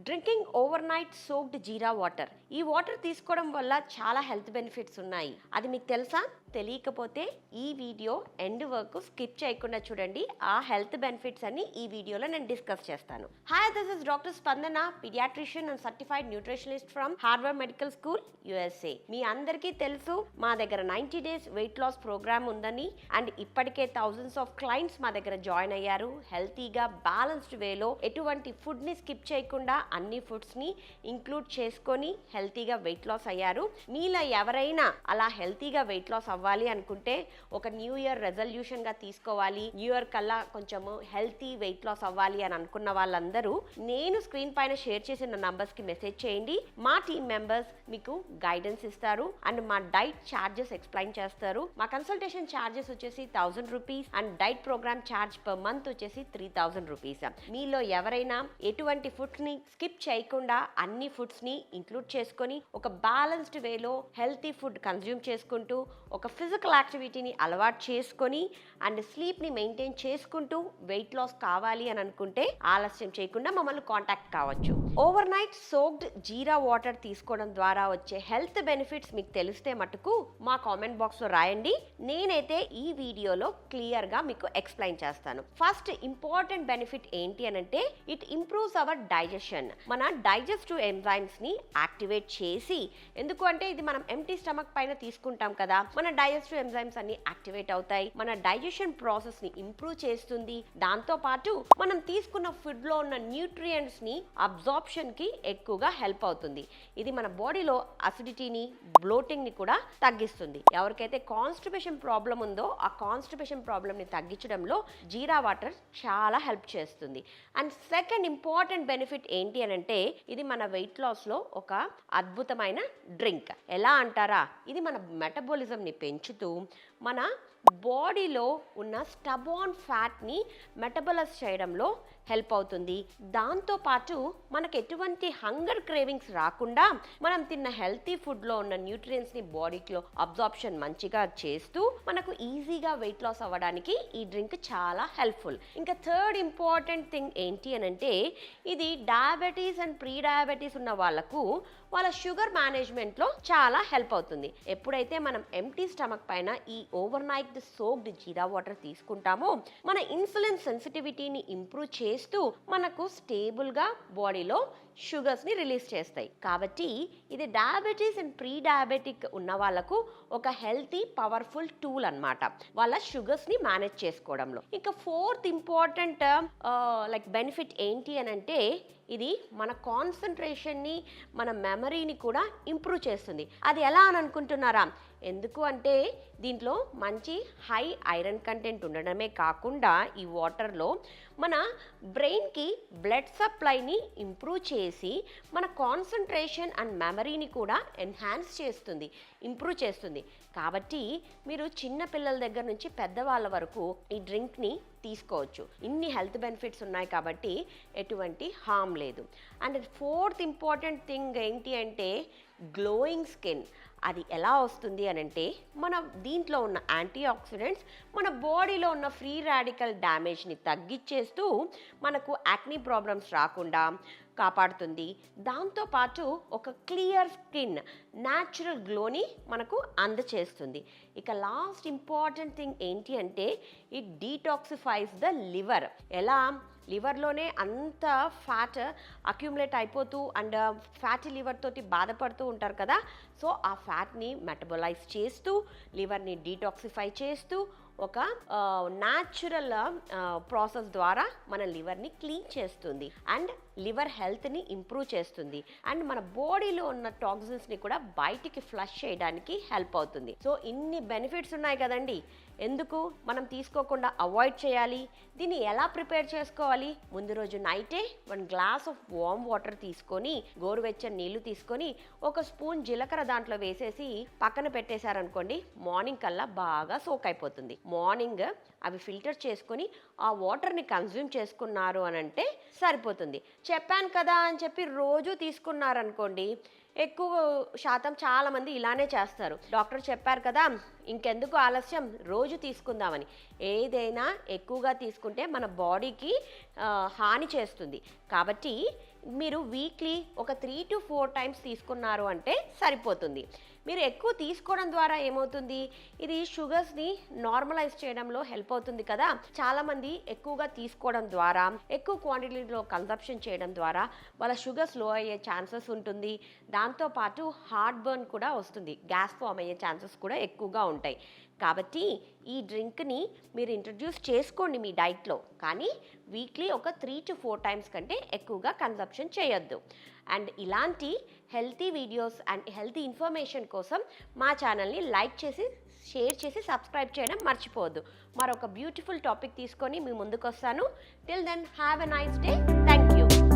Drinking over night soaked జీరా water. ఈ water తీసుకోవడం వల్ల చాలా హెల్త్ బెనిఫిట్స్ ఉన్నాయి. అది మీకు తెలుసా? తెలియకపోతే ఈ వీడియో ఎండ్ వరకు స్కిప్ చేయకుండా చూడండి. ఆ హెల్త్ బెనిఫిట్స్ అన్ని ఈ వీడియోలో నేను డిస్కస్ చేస్తాను. Hi, this is doctor Spandana, paediatrician and certified nutritionist from Harvard Medical School, USA. మీ అందరికీ తెలుసు మా దగ్గర 90 days వెయిట్ లాస్ ప్రోగ్రామ్ ఉందని. అండ్ ఇప్పటికే థౌజండ్స్ ఆఫ్ క్లయింట్స్ మా దగ్గర జాయిన్ అయ్యారు. హెల్తీగా బ్యాలెన్స్డ్ వేలో ఎటువంటి ఫుడ్ ని స్కిప్ చేయకుండా అన్ని ఫుడ్స్ ని ఇంక్లూడ్ చేసుకొని హెల్తీగా వెయిట్ లాస్ అయ్యారు. మీలో ఎవరైనా అలా హెల్తీగా వెయిట్ లాస్ అవ్వాలి అనుకుంటే, ఒక న్యూ ఇయర్ రెజల్యూషన్ గా తీసుకోవాలి, న్యూ ఇయర్ కల్లా కొంచెము హెల్తీ వెయిట్ లాస్ అవ్వాలి అని అనుకున్న వాళ్ళందరూ నేను స్క్రీన్ పైన షేర్ చేసిన నంబర్స్ కి మెసేజ్ చేయండి. మా టీమ్ మెంబర్స్ మీకు గైడెన్స్ ఇస్తారు అండ్ మా డైట్ ఛార్జెస్ ఎక్స్ప్లెయిన్ చేస్తారు. మా కన్సల్టేషన్ ఛార్జెస్ వచ్చేసి 1000 rupees and diet programme charge per month వచ్చేసి 3000 రూపీస్. మీలో ఎవరైనా ఎటువంటి ఫుడ్స్ ని స్కిప్ చేయకుండా అన్ని ఫుడ్స్ ని ఇంక్లూడ్ చేసుకొని ఒక బ్యాలెన్స్డ్ వేలో హెల్తీ ఫుడ్ కన్జ్యూమ్ చేసుకుంటూ ఒక ఫిజికల్ యాక్టివిటీని అలవాటు చేసుకొని అండ్ స్లీప్ని మెయింటైన్ చేసుకుంటూ వెయిట్ లాస్ కావాలి అని అనుకుంటే ఆలస్యం చేయకుండా మమ్మల్ని కాంటాక్ట్ కావచ్చు. ఓవర్ నైట్ సోక్డ్ జీరా వాటర్ తీసుకోవడం ద్వారా వచ్చే హెల్త్ బెనిఫిట్స్ మీకు తెలిస్తే మటుకు మా కామెంట్ బాక్స్లో రాయండి. నేనైతే ఈ వీడియోలో క్లియర్గా మీకు ఎక్స్ప్లెయిన్ చేస్తాను. ఫస్ట్ ఇంపార్టెంట్ బెనిఫిట్ ఏంటి అని అంటే, ఇట్ ఇంప్రూవ్స్ అవర్ డైజెషన్. మన డైజెస్టివ్ ఎంజైమ్స్ని యాక్టివేట్ చేసి, ఎందుకు అంటే ఇది మనం ఎంప్టీ స్టమక్ పైన తీసుకుంటాం కదా, మన డైజెస్టివ్ ఎంజైమ్స్ అన్ని యాక్టివేట్ అవుతాయి. మన డైజెషన్ ప్రాసెస్ ని ఇంప్రూవ్ చేస్తుంది. దాంతో పాటు మనం తీసుకున్న ఫుడ్ లో ఉన్న న్యూట్రియంట్స్ ని అబ్జార్ప్షన్ కి ఎక్కువగా హెల్ప్ అవుతుంది. ఇది మన బాడీలో అసిడిటీని, బ్లోటింగ్ ని కూడా తగ్గిస్తుంది. ఎవరికైతే కాన్స్టిపేషన్ ప్రాబ్లం ఉందో ఆ కాన్స్టిపేషన్ ప్రాబ్లం ని తగ్గించడంలో జీరా వాటర్ చాలా హెల్ప్ చేస్తుంది. అండ్ సెకండ్ ఇంపార్టెంట్ బెనిఫిట్ ఏంటి అని అంటే, ఇది మన వెయిట్ లాస్ లో ఒక అద్భుతమైన డ్రింక్. ఎలా అంటారా, ఇది మన మెటబాలిజం ని పెంచుతూ మన బాడీలో ఉన్న స్టబాన్ ఫ్యాట్ని మెటబలైజ్ చేయడంలో హెల్ప్ అవుతుంది. దాంతోపాటు మనకు ఎటువంటి హంగర్ క్రేవింగ్స్ రాకుండా మనం తిన్న హెల్తీ ఫుడ్లో ఉన్న న్యూట్రియంట్స్ని బాడీలో అబ్జార్ప్షన్ మంచిగా చేస్తూ మనకు ఈజీగా వెయిట్ లాస్ అవ్వడానికి ఈ డ్రింక్ చాలా హెల్ప్ఫుల్. ఇంకా థర్డ్ ఇంపార్టెంట్ థింగ్ ఏంటి అని అంటే, ఇది డయాబెటీస్ అండ్ ప్రీ డయాబెటీస్ ఉన్న వాళ్ళకు వాళ్ళ షుగర్ మేనేజ్మెంట్లో చాలా హెల్ప్ అవుతుంది. ఎప్పుడైతే మనం ఎంప్టీ స్టమక్ పైన ఈ ఓవర్ నైట్ సోక్డ్ జీరా వాటర్ తీసుకుంటామో, మన ఇన్సులిన్ సెన్సిటివిటీని ఇంప్రూవ్ చేస్తూ మనకు స్టేబుల్గా బాడీలో షుగర్స్ని రిలీజ్ చేస్తాయి. కాబట్టి ఇది డయాబెటీస్ అండ్ ప్రీ డయాబెటిక్ ఉన్న వాళ్ళకు ఒక హెల్తీ పవర్ఫుల్ టూల్ అన్నమాట, వాళ్ళ షుగర్స్ని మేనేజ్ చేసుకోవడంలో. ఇంకా ఫోర్త్ ఇంపార్టెంట్ బెనిఫిట్ ఏంటి అని అంటే, ఇది మన కాన్సన్ట్రేషన్ని, మన మెమరీని కూడా ఇంప్రూవ్ చేస్తుంది. అది ఎలా అని అనుకుంటున్నారా? ఎందుకు అంటే, దీంట్లో మంచి హై ఐరన్ కంటెంట్ ఉండడమే కాకుండా ఈ వాటర్లో మన బ్రెయిన్కి బ్లడ్ సప్లైని ఇంప్రూవ్ చేసి మన కాన్సన్ట్రేషన్ అండ్ మెమరీని కూడా ఎన్హాన్స్ చేస్తుంది, ఇంప్రూవ్ చేస్తుంది. కాబట్టి మీరు చిన్న పిల్లల దగ్గర నుంచి పెద్దవాళ్ళ వరకు ఈ డ్రింక్ని తీసుకోవచ్చు. ఇన్ని హెల్త్ బెనిఫిట్స్ ఉన్నాయి కాబట్టి ఎటువంటి హామ్ లేదు. అండ్ ఫోర్త్ ఇంపార్టెంట్ థింగ్ ఏంటి అంటే, గ్లోయింగ్ స్కిన్. అది ఎలా వస్తుంది అని అంటే, మన దీంట్లో ఉన్న యాంటీ ఆక్సిడెంట్స్ మన బాడీలో ఉన్న ఫ్రీ రాడికల్ డ్యామేజ్ని తగ్గించేస్తూ మనకు యాక్నీ ప్రాబ్లమ్స్ రాకుండా కాపాడుతుంది. దాంతోపాటు ఒక క్లియర్ స్కిన్, న్యాచురల్ గ్లోని మనకు అందచేస్తుంది. ఇక లాస్ట్ ఇంపార్టెంట్ థింగ్ ఏంటి అంటే, ఇట్ డీటాక్సిఫైస్ ద లివర్. ఎలా? లివర్లోనే అంత ఫ్యాట్ అక్యుములేట్ అయిపోతూ అండ్ ఫ్యాటీ లివర్ తోటి బాధపడుతూ ఉంటారు కదా, సో ఆ ఫ్యాట్ని మెటబలైజ్ చేస్తూ లివర్ని డీటాక్సిఫై చేస్తూ ఒక న్యాచురల్ ప్రాసెస్ ద్వారా మన లివర్ని క్లీన్ చేస్తుంది అండ్ లివర్ హెల్త్ని ఇంప్రూవ్ చేస్తుంది అండ్ మన బాడీలో ఉన్న టాక్సిన్స్ని కూడా బయటికి ఫ్లష్ చేయడానికి హెల్ప్ అవుతుంది. సో ఇన్ని బెనిఫిట్స్ ఉన్నాయి కదండి, ఎందుకు మనం తీసుకోకుండా అవాయిడ్ చేయాలి? దీన్ని ఎలా ప్రిపేర్ చేసుకోవాలి? ముందు రోజు నైటే 1 గ్లాస్ ఆఫ్ వార్మ్ వాటర్ తీసుకొని, గోరువెచ్చని నీళ్లు తీసుకొని, 1 స్పూన్ జీలకర్ర దాంట్లో వేసేసి పక్కన పెట్టేశారనుకోండి, మార్నింగ్ కల్లా బాగా సోక్ అయిపోతుంది. మార్నింగ్ అవి ఫిల్టర్ చేసుకొని ఆ వాటర్ని కన్జ్యూమ్ చేసుకున్నారు అని అంటే సరిపోతుంది. చెప్పాను కదా అని చెప్పి రోజు తీసుకున్నారనుకోండి, ఎక్కువ శాతం చాలామంది ఇలానే చేస్తారు. డాక్టర్ చెప్పారు కదా, ఇంకెందుకు ఆలస్యం, రోజు తీసుకుందామని. ఏదైనా ఎక్కువగా తీసుకుంటే మన బాడీకి హాని చేస్తుంది. కాబట్టి మీరు వీక్లీ ఒక 3 to 4 టైమ్స్ తీసుకున్నారు అంటే సరిపోతుంది. మీరు ఎక్కువ తీసుకోవడం ద్వారా ఏమవుతుంది, ఇది షుగర్స్ని నార్మలైజ్ చేయడంలో హెల్ప్ అవుతుంది కదా. చాలామంది ఎక్కువగా తీసుకోవడం ద్వారా, ఎక్కువ క్వాంటిటీలో కన్సంప్షన్ చేయడం ద్వారా వాళ్ళ షుగర్స్ లో అయ్యే ఛాన్సెస్ ఉంటుంది. దాంతోపాటు హార్ట్ బర్న్ కూడా వస్తుంది, గ్యాస్ ఫామ్ అయ్యే ఛాన్సెస్ కూడా ఎక్కువగా ఉంటాయి. కాబట్టి ఈ డ్రింక్ని మీరు ఇంట్రడ్యూస్ చేసుకోండి మీ డైట్లో, కానీ వీక్లీ ఒక 3 to 4 టైమ్స్ కంటే ఎక్కువగా కన్సంప్షన్ చేయొద్దు. అండ్ ఇలాంటి healthy videos and healthy information కోసం మా ఛానల్ని లైక్ చేసి, షేర్ చేసి, సబ్స్క్రైబ్ చేయడం మర్చిపోవద్దు. మరొక బ్యూటిఫుల్ టాపిక్ తీసుకొని మీ ముందుకు వస్తాను. Till then have a nice day. Thank you.